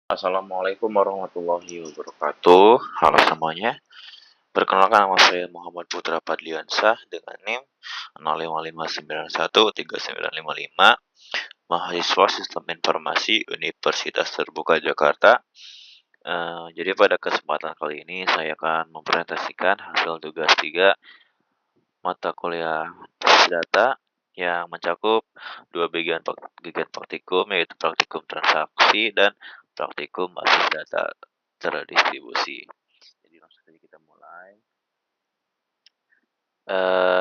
Assalamualaikum warahmatullahi wabarakatuh. Halo semuanya. Perkenalkan nama saya Muhammad Putra Padliansah dengan NIM 0559139955, mahasiswa Sistem Informasi Universitas Terbuka Jakarta. Jadi pada kesempatan kali ini saya akan mempresentasikan hasil tugas 3 mata kuliah data yang mencakup dua bagian praktikum, yaitu praktikum transaksi dan praktikum basis data terdistribusi. Jadi langsung saja kita mulai.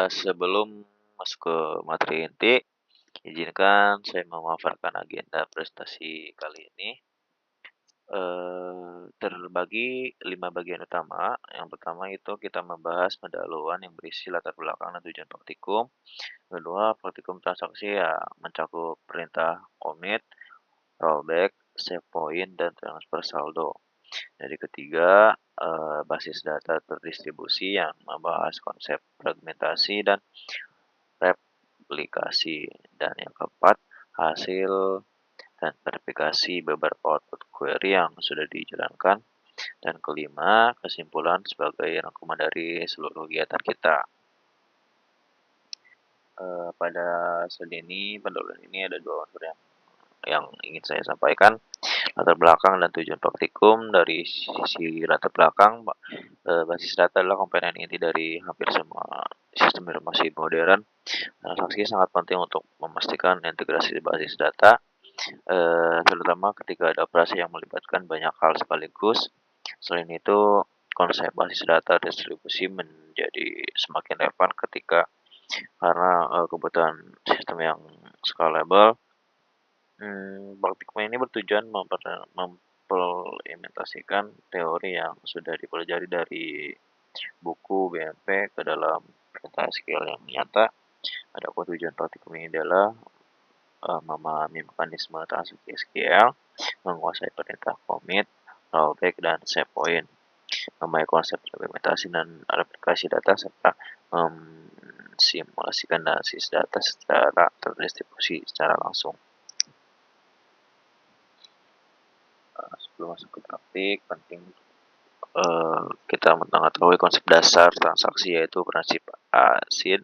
Sebelum masuk ke materi inti, izinkan saya memaparkan agenda presentasi kali ini. Terbagi 5 bagian utama. Yang pertama itu kita membahas pendahuluan yang berisi latar belakang dan tujuan praktikum. Kedua, praktikum transaksi ya mencakup perintah commit, rollback, save point, dan transfer saldo. Jadi ketiga, basis data terdistribusi yang membahas konsep fragmentasi dan replikasi. Dan yang keempat, hasil dan verifikasi beberapa output query yang sudah dijalankan. Dan kelima, kesimpulan sebagai rangkuman dari seluruh kegiatan kita. Pada slide ini, pendahuluan ini ada dua unsur yang ingin saya sampaikan. Latar belakang dan tujuan praktikum. Dari sisi latar belakang, basis data adalah komponen inti dari hampir semua sistem informasi modern. Transaksi sangat penting untuk memastikan integrasi basis data, terutama ketika ada operasi yang melibatkan banyak hal sekaligus. Selain itu, konsep basis data distribusi menjadi semakin relevan karena kebutuhan sistem yang scalable. Praktikum ini bertujuan mengimplementasikan teori yang sudah dipelajari dari buku BMP ke dalam perintah skill yang nyata. Adapun tujuan praktikum ini adalah memahami mekanisme transaksi SQL, menguasai perintah commit, rollback, dan save point, memahami konsep implementasi dan replikasi data, serta simulasikan basis data secara terdistribusi secara langsung. Sebelum masuk ke praktik, penting kita mengetahui konsep dasar transaksi, yaitu prinsip ASIN.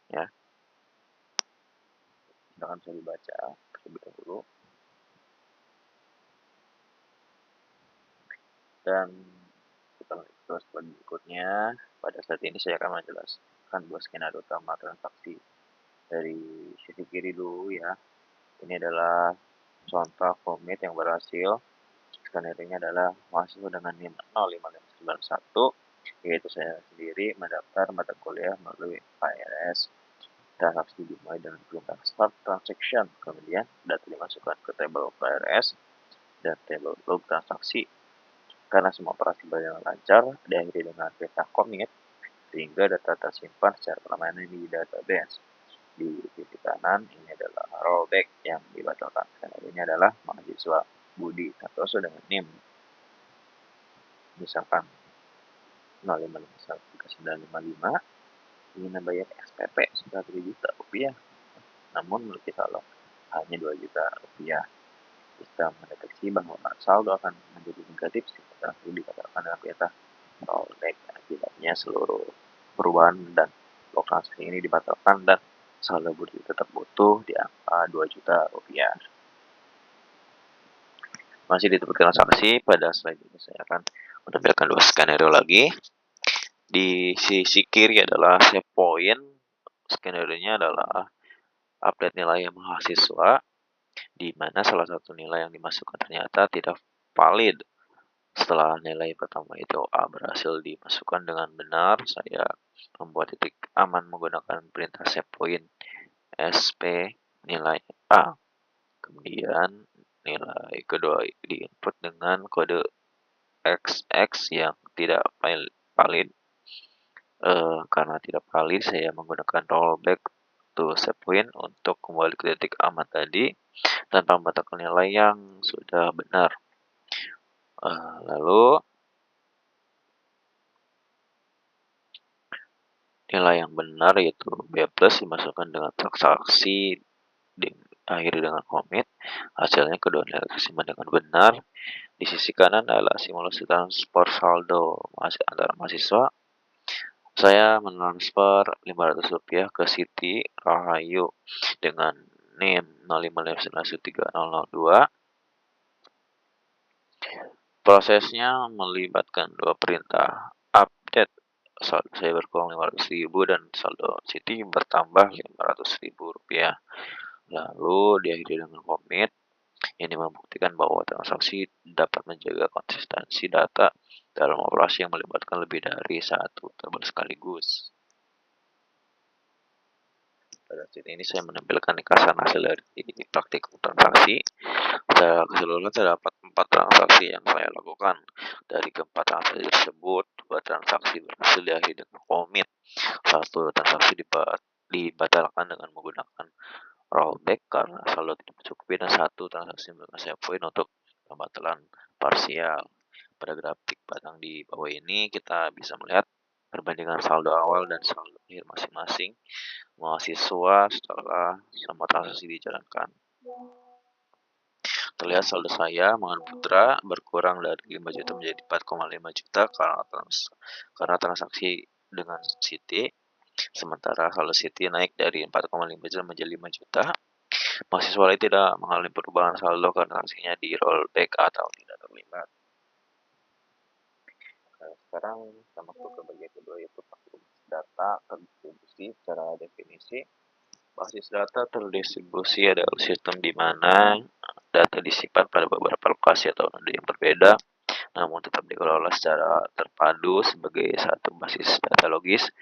Ya, silakan saya dibaca terlebih dahulu. Dan kita lanjut ke slide berikutnya. Pada saat ini saya akan menjelaskan dua skenario utama transaksi. Dari sisi kiri dulu ya. Ini adalah contoh commit yang berhasil. Skenario-nya adalah mahasiswa dengan NIM 055991, yaitu saya sendiri mendaftar mata kuliah melalui PRS. Transaksi dimulai dengan perintah start transaction, kemudian data dimasukkan ke tabel PRS dan tabel log transaksi. Karena semua operasi berjalan lancar, diakhiri dengan perintah commit, sehingga data tersimpan secara permanen di database. Di sisi kanan, ini adalah rollback yang dibatalkan. Ini adalah mahasiswa Budi Santoso dengan NIM misalkan 055955 ingin membayar SPP sebesar 3 juta rupiah, namun memiliki saldo hanya 2 juta rupiah. Sistem mendeteksi bahwa saldo akan menjadi negatif jika transaksi dikatakan dengan perintah rollback. Akibatnya seluruh perubahan dan blok transaksi ini dibatalkan dan saldo Budi tetap butuh di angka 2 juta rupiah. Masih di topik transaksi, pada slide ini saya akan menampilkan dua skenario lagi. Di sisi kiri adalah save point. Skenario-nya adalah update nilai mahasiswa, di mana salah satu nilai yang dimasukkan ternyata tidak valid. Setelah nilai pertama itu A berhasil dimasukkan dengan benar, saya membuat titik aman menggunakan perintah save point SP nilai A. Kemudian nilai kedua diinput dengan kode XX yang tidak valid. Karena tidak valid, saya menggunakan rollback to save point untuk kembali ke titik aman tadi tanpa membatalkan nilai yang sudah benar. Lalu nilai yang benar yaitu B+ dimasukkan dengan transaksi diakhiri dengan komit. Hasilnya kedua nilai kesimpan dengan benar. Di sisi kanan adalah simulasi transfer saldo antara mahasiswa. Saya mentransfer Rp500 ke Siti Rahayu dengan NIM 0559302. Prosesnya melibatkan dua perintah update. Saldo saya berkurang Rp500.000 dan saldo Siti bertambah Rp500.000. Lalu diakhiri dengan komit. Ini membuktikan bahwa transaksi dapat menjaga konsistensi data dalam operasi yang melibatkan lebih dari satu tabel sekaligus. Pada sini ini saya menampilkan ringkasan hasil dari praktikum transaksi. Secara keseluruhan terdapat 4 transaksi yang saya lakukan. Dari keempat transaksi tersebut, 2 transaksi berhasil diakhiri dengan komit. 1 transaksi dibatalkan dengan menggunakan rollback karena saldo tidak mencukupi, dan 1 transaksi menggunakan poin untuk pembatalan parsial. Pada grafik batang di bawah ini kita bisa melihat perbandingan saldo awal dan saldo akhir masing-masing mahasiswa setelah semua transaksi dijalankan. Terlihat saldo saya Mangan Putra berkurang dari 5 juta menjadi 4,5 juta karena transaksi dengan Siti. Sementara saldo Siti naik dari 4,5 juta menjadi 5 juta. Mahasiswa lain tidak mengalami perubahan saldo karena transaksinya di rollback atau tidak terlibat. Sekarang kita masuk ke bagian kedua, yaitu basis data terdistribusi. Secara definisi, basis data terdistribusi adalah sistem di mana data disimpan pada beberapa lokasi atau node yang berbeda, namun tetap dikelola secara terpadu sebagai satu basis data logis.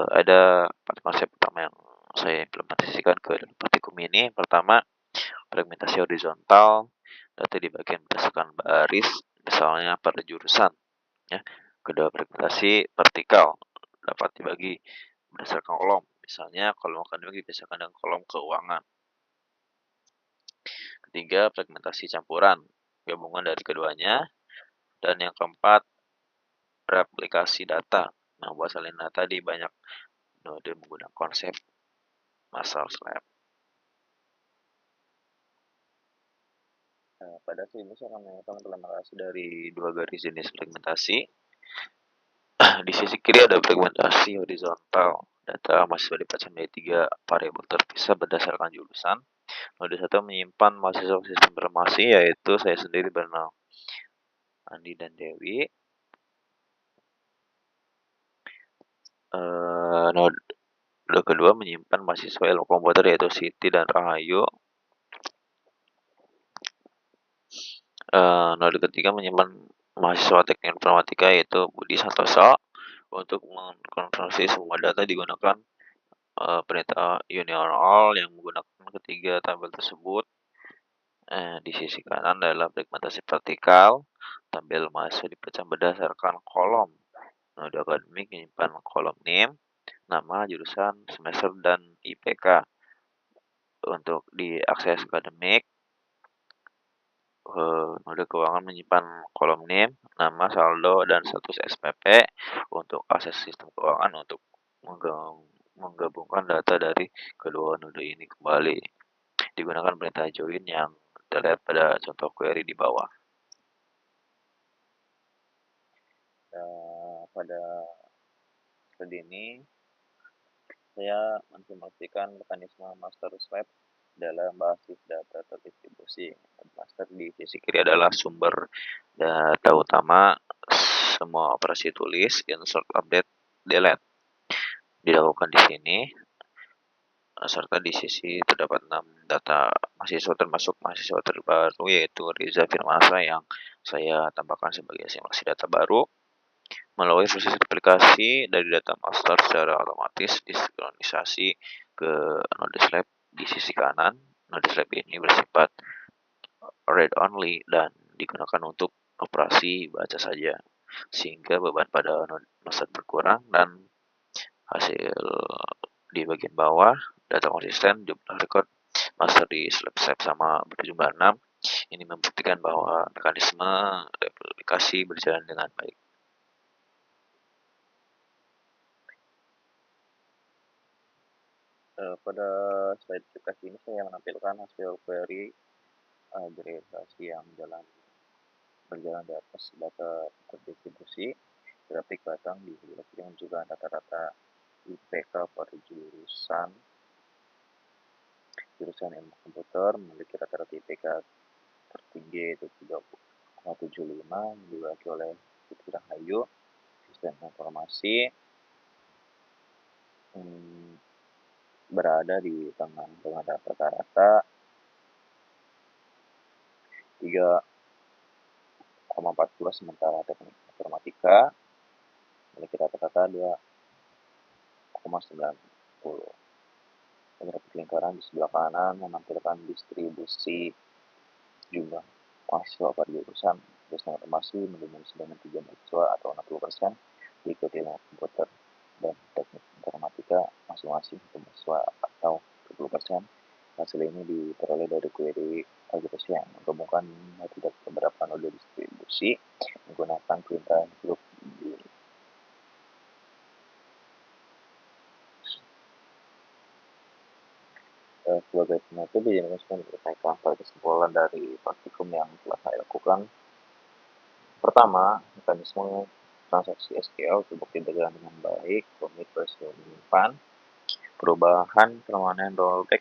Ada 4 konsep utama yang saya implementasikan ke dalam praktikum ini. Pertama, fragmentasi horizontal, data dibagikan berdasarkan baris, misalnya pada jurusan. Ya. Kedua, fragmentasi vertikal, dapat dibagi berdasarkan kolom, misalnya kolom akademik dipisahkan dengan kolom keuangan. Ketiga, fragmentasi campuran, gabungan dari keduanya. Dan yang keempat, replikasi data, membuat salin data di banyak node menggunakan konsep master slab. Nah, pada sini saya akan menunjukkan implementasi dari 2 garis jenis fragmentasi. Di sisi kiri ada fragmentasi horizontal, data mahasiswa dipecah menjadi 3 variabel terpisah berdasarkan jurusan. Node 1 menyimpan mahasiswa sistem informasi, yaitu saya sendiri bernama Andi dan Dewi. Node kedua menyimpan mahasiswa ilmu komputer, yaitu Siti dan Rahayu. Node ketiga menyimpan mahasiswa teknik informatika, yaitu Budi Santoso. Untuk mengkonversi semua data digunakan perintah union all yang menggunakan ketiga tabel tersebut. Di sisi kanan adalah fragmentasi vertikal, tabel mahasiswa dipecah berdasarkan kolom. Node akademik menyimpan kolom NIM, nama, jurusan, semester, dan IPK. Untuk diakses akademik, node keuangan menyimpan kolom NIM, nama, saldo, dan status SPP. Untuk akses sistem keuangan untuk menggabungkan data dari kedua node ini kembali, digunakan perintah join yang terlihat pada contoh query di bawah. Pada slide ini saya mensimulasikan mekanisme master slab dalam basis data terdistribusi. Master di sisi kiri adalah sumber data utama, semua operasi tulis, insert, update, delete dilakukan di sini, serta di sisi terdapat 6 data mahasiswa termasuk mahasiswa terbaru, yaitu Riza Firmansyah yang saya tambahkan sebagai simulasi data baru. Melalui proses aplikasi dari data master secara otomatis disinkronisasi ke node slab di sisi kanan. Node slab ini bersifat read only dan digunakan untuk operasi baca saja, sehingga beban pada node master berkurang. Dan hasil di bagian bawah, data konsisten, jumlah record master di slab sama berjumlah 6. Ini membuktikan bahwa mekanisme replikasi berjalan dengan baik. Pada slide aplikasi ini saya menampilkan hasil query agregasi yang berjalan di atas data terdistribusi, grafik batang dihasilkan juga rata-rata IPK pada jurusan ilmu komputer memiliki rata-rata IPK tertinggi yaitu 3,75 yang diwakili oleh Fitri Rahayu, sistem informasi, berada di tengah dengan rata-rata 3,14, sementara teknik informatika memiliki rata-rata 2,90. Grafik lingkaran di sebelah kanan menampilkan distribusi jumlah mahasiswa pada jurusan informasi mendominasi dengan 3 mahasiswa atau 60%, diikuti oleh komputer dan teknik informatika masing-masing 1 mahasiswa atau 20%. Hasil ini diperoleh dari query agregasi yang menggabungkan beberapa node distribusi menggunakan perintah grup di sebagai penutup dijadikan menyelesaikan kesimpulan dari praktikum yang telah saya lakukan. Pertama, mekanisme transaksi SQL terbukti berjalan dengan baik, komit menyimpan, perubahan permanen rollback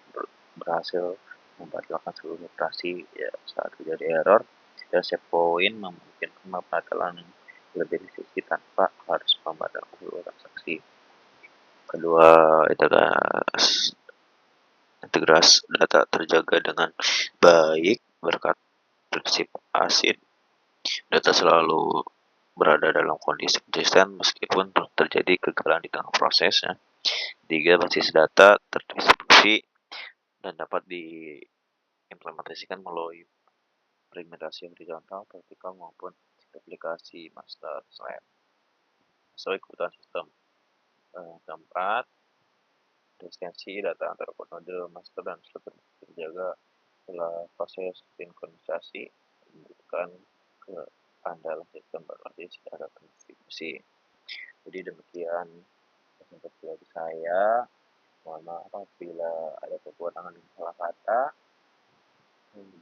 berhasil membatalkan seluruh operasi ya, saat terjadi error, dan set point memungkinkan pembatalan lebih dari sisi tanpa harus membatalkan seluruh transaksi. Kedua, integrasi data terjaga dengan baik berkat prinsip ASID. Data selalu berada dalam kondisi konsisten meskipun terjadi kegagalan di tengah prosesnya. 3. Basis data terdistribusi dan dapat diimplementasikan melalui fragmentasi horizontal, vertikal maupun aplikasi master slave sesuai kebutuhan sistem. Keempat, konsistensi data antara node master dan slave terjaga setelah proses sinkronisasi membutuhkan keandalan sistem berbasis data terdistribusi. Jadi demikian presentasi dari saya. Mohon maaf apabila ada kekurangan dan salah kata.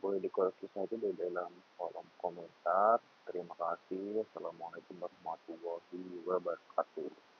Boleh dikoreksi saja di dalam kolom komentar. Terima kasih. Assalamualaikum warahmatullahi wabarakatuh.